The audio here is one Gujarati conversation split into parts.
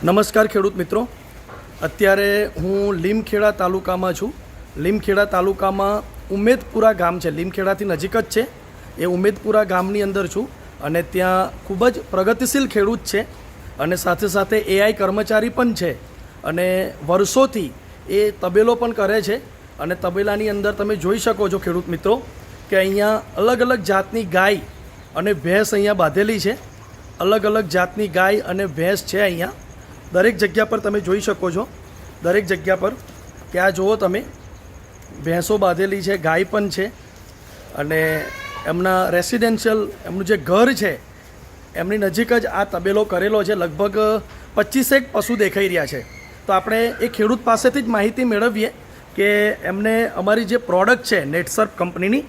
નમસ્કાર ખેડૂત મિત્રો, અત્યારે હું લીમખેડા તાલુકામાં છું. લીમખેડા તાલુકામાં ઉમેદપુરા ગામ છે, લીમખેડાથી નજીક જ છે. એ ઉમેદપુરા ગામની અંદર છું અને ત્યાં ખૂબ જ પ્રગતિશીલ ખેડૂત છે અને સાથે સાથે એઆઈ કર્મચારી પણ છે અને વર્ષોથી એ તબેલો પણ કરે છે. અને તબેલાની અંદર તમે જોઈ શકો છો ખેડૂત મિત્રો કે અહીંયા અલગ અલગ જાતની ગાય અને ભેંસ અહીંયા બાંધેલી છે. અલગ અલગ જાતની ગાય અને ભેંસ છે અહીંયા દરેક જગ્યા પર તમે જોઈ શકો છો. દરેક જગ્યા પર ત્યાં જુઓ તમે, ભેંસો બાંધેલી છે, ગાય પણ છે અને એમના રેસિડેન્શિયલ એમનું જે ઘર છે એમની નજીક જ આ તબેલો કરેલો છે. લગભગ 25 પશુ દેખાઈ રહ્યા છે. તો આપણે એ ખેડૂત પાસેથી જ માહિતી મેળવીએ કે એમને અમારી જે પ્રોડક્ટ છે નેટસર્પ કંપનીની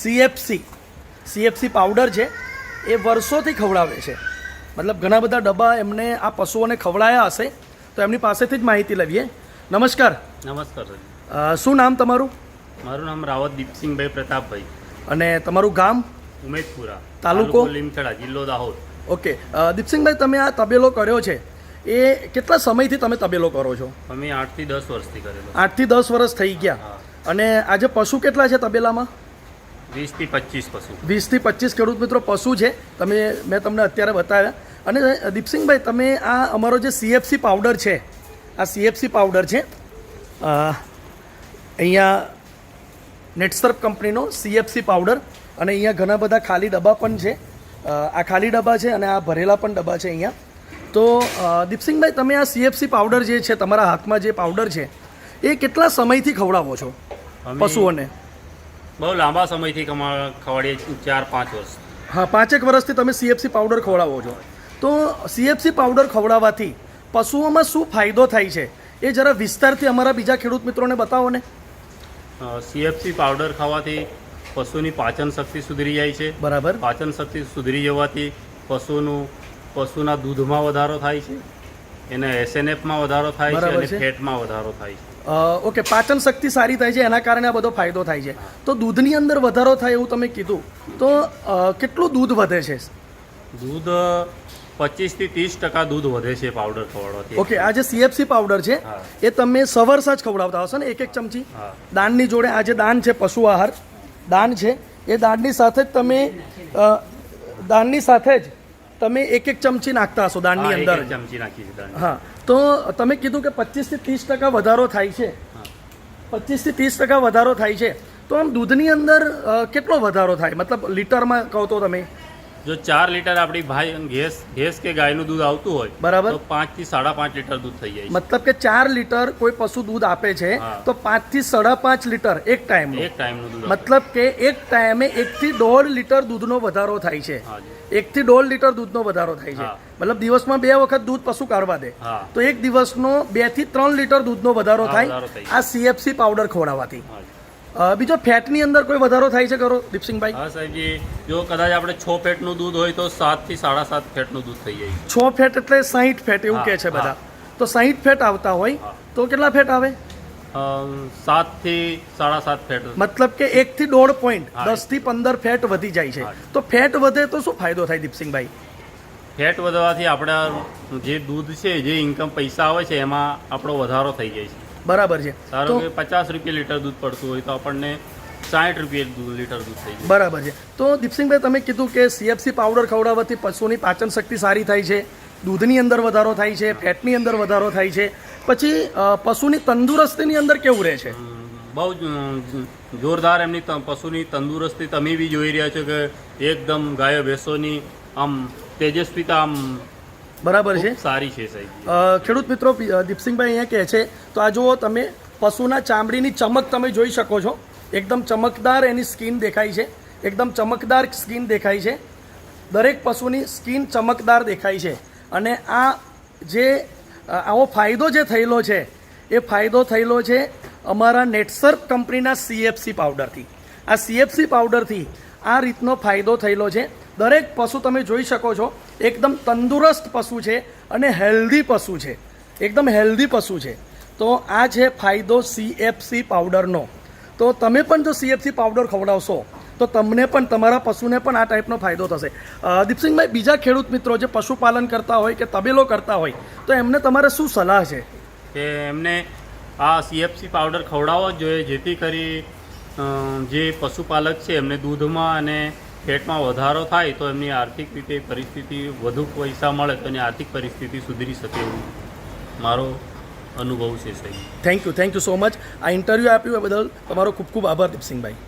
સીએફસી પાવડર છે એ વર્ષોથી ખવડાવે છે. મતલબ ઘણા બધા ડબ્બા એમને આ પશુઓને ખવડાયા હશે, તો એમની પાસેથી જ માહિતી લઈએ. નમસ્કાર. નમસ્કાર સર. શું નામ તમારું? મારું નામ રાવત દીપસિંહભાઈ પ્રતાપભાઈ. અને તમારું ગામ? ઉમેદપુરા, તાલુકો લીમખેડા, જિલ્લો દાહોદ. ઓકે. દીપસિંહભાઈ, તમે આ તબેલો કર્યો છે એ કેટલા સમયથી તમે તબેલો કરો છો? અમે 8 થી 10 વર્ષથી કરેલો. 8 થી 10 વર્ષ થઈ ગયા. અને આજે પશુ કેટલા છે તબેલામાં? 20 થી 25 પશુ. 20 થી 25 ખેડૂત મિત્રો પશુ છે. મેં તમને અત્યારે બતાવ્યા. અને દીપસિંહભાઈ, તમે આ અમારો જે સીએફસી પાવડર છે, આ સીએફસી પાવડર છે અહીંયા નેટસર્પ કંપનીનો સીએફસી પાવડર, અને અહીંયા ઘણા બધા ખાલી ડબ્બા પણ છે. આ ખાલી ડબ્બા છે અને આ ભરેલા પણ ડબ્બા છે અહીંયા. તો દીપસિંહભાઈ, તમે આ સીએફસી પાવડર જે છે, તમારા હાથમાં જે પાવડર છે એ કેટલા સમયથી ખવડાવો છો પશુઓને? બહુ લાંબા સમયથી ખવડાવીએ, 4-5 વર્ષ. હા, 5 વર્ષથી તમે સીએફસી પાવડર ખવડાવો છો. તો સીએફસી પાવડર ખવડાવવાથી પશુઓમાં શું ફાયદો થાય છે એ જરા વિસ્તારથી અમારા બીજા ખેડૂત મિત્રોને બતાવો ને. સીએફસી પાવડર ખાવાથી પશુની પાચન શક્તિ સુધરી જાય છે. બરાબર. પાચન શક્તિ સુધરી જવાથી પશુના દૂધમાં વધારો થાય છે, એને એસએનએફમાં વધારો થાય છે અને ફેટમાં વધારો થાય છે. ઓકે, પાચન શક્તિ સારી થાય છે, એના કારણે આ બધો ફાયદો થાય છે. તો દૂધની અંદર વધારો થાય એવું તમે કીધું, તો કેટલું દૂધ વધે છે? દૂધ 25 થી 30% દૂધ વધે છે પાવડર ખવડાવવાથી. ઓકે. આ જે સીએફસી પાવડર છે એ તમે સવારસા જ ખવડાવતા હશો ને, 1 ચમચી દાણની જોડે? આ જે દાણ છે, પશુ આહાર દાણ છે, એ દાણની સાથે જ તમે 1 ચમચી નાખતા હશો દાણની અંદર. 1 ચમચી નાખી છે. હા. તો તમે કીધું કે 25 થી 30% વધારો થાય છે. 25 થી 30% વધારો થાય છે. તો આમ દૂધની અંદર કેટલો વધારો થાય? મતલબ લીટરમાં કહો તો તમે? જો 4 લીટર આપણી ભેંસ કે ગાયનું દૂધ આવતું હોય, બરાબર, તો 5 થી 5.5 લીટર દૂધ થઈ જાય. મતલબ કે 4 લીટર કોઈ પશુ દૂધ આપે છે તો 5 થી 5.5 લીટર એક ટાઈમનું દૂધ. મતલબ કે એક ટાઈમે 1 થી 1.5 લીટર દૂધનો વધારો થાય છે. 1 થી 1.5 લીટર દૂધનો વધારો થાય છે. મતલબ દિવસમાં 2 વખત દૂધ પશુ કાઢવા દે તો એક દિવસનો 2 થી 3 લીટર દૂધનો વધારો થાય આ સીએફસી પાવડર ખવડાવવાથી. બીજો ફેટની અંદર કોઈ વધારો થાય છે ખરો દીપસિંહભાઈ? હા સાહેબજી, જો કદાચ આપણે 6 ફેટનું દૂધ હોય તો 7 થી 7.5 ફેટનું દૂધ થઈ જાય. 6 ફેટ એટલે 60 ફેટ એવું કહે છે બધા. તો 60 ફેટ આવતા હોય તો કેટલા ફેટ આવે? 7 થી 7.5 ફેટ. મતલબ કે 1 થી 1.5 પોઈન્ટ 10 થી 15 ફેટ વધી જાય છે. તો ફેટ વધે તો શું ફાયદો થાય દીપસિંહભાઈ? ફેટ વધવાથી આપણા જે દૂધ છે, જે ઇન્કમ પૈસા આવે છે એમાં આપણો વધારો થઈ જાય છે. બરાબર છે. ધારો કે 50 રૂપિયા લીટર દૂધ પડતું હોય તો આપણને 60 રૂપિયા લીટર દૂધ થઈ જાય. બરાબર છે. તો દીપસિંહભાઈ, તમે કીધું કે સીએફસી પાવડર ખવડાવવાથી પશુની પાચન શક્તિ સારી થાય છે, દૂધની અંદર વધારો થાય છે, ફેટની અંદર વધારો થાય છે. પછી પશુની તંદુરસ્તીની અંદર કેવું રહે છે? બહુ જોરદાર એમની પશુની તંદુરસ્તી તમે બી જોઈ રહ્યા છો કે એકદમ ગાયો ભેંસોની આમ તેજસ્વીતા આમ બરાબર છે, સારી છે સાહેબ. ખેડૂત મિત્રો, દીપસિંહભાઈ અહીંયા કહે છે તો આ જુઓ તમે, પશુના ચામડીની ચમક તમે જોઈ શકો છો. એકદમ ચમકદાર એની સ્કિન દેખાય છે, એકદમ ચમકદાર સ્કિન દેખાય છે. દરેક પશુની સ્કિન ચમકદાર દેખાય છે. અને આ જે આવો ફાયદો જે થયેલો છે એ ફાયદો થયેલો છે અમારા નેટસર્પ કંપનીના સીએફસી પાવડરથી. આ સીએફસી પાવડરથી આ રીતનો ફાયદો થયેલો છે. દરેક પશુ તમે જોઈ શકો છો એકદમ તંદુરસ્ત પશુ છે અને હેલ્ધી પશુ છે, એકદમ હેલ્ધી પશુ છે. તો આ છે ફાયદો સીએફસી પાવડરનો. તો તમે પણ જો સીએફસી પાવડર ખવડાવશો તો તમને પણ તમારા પશુને પણ આ ટાઈપનો ફાયદો થશે. દીપસિંહભાઈ, બીજા ખેડૂત મિત્રો જે પશુપાલન કરતા હોય કે તબેલો કરતા હોય તો એમને તમારે શું સલાહ છે? કે એમને આ CFC પાવડર ખવડાવવો જ જોઈએ, જેથી કરી જે પશુપાલક છે એમને દૂધમાં અને ફેટમાં વધારો થાય તો એમની આર્થિક રીતે પરિસ્થિતિ, વધુ પૈસા મળે તો એની આર્થિક પરિસ્થિતિ સુધરી શકે એવું મારો અનુભવ છે. સાહેબ, થેન્ક યુ સો મચ. આ ઇન્ટરવ્યૂ આપ્યું એ બદલ તમારો ખૂબ ખૂબ આભાર દીપસિંહભાઈ.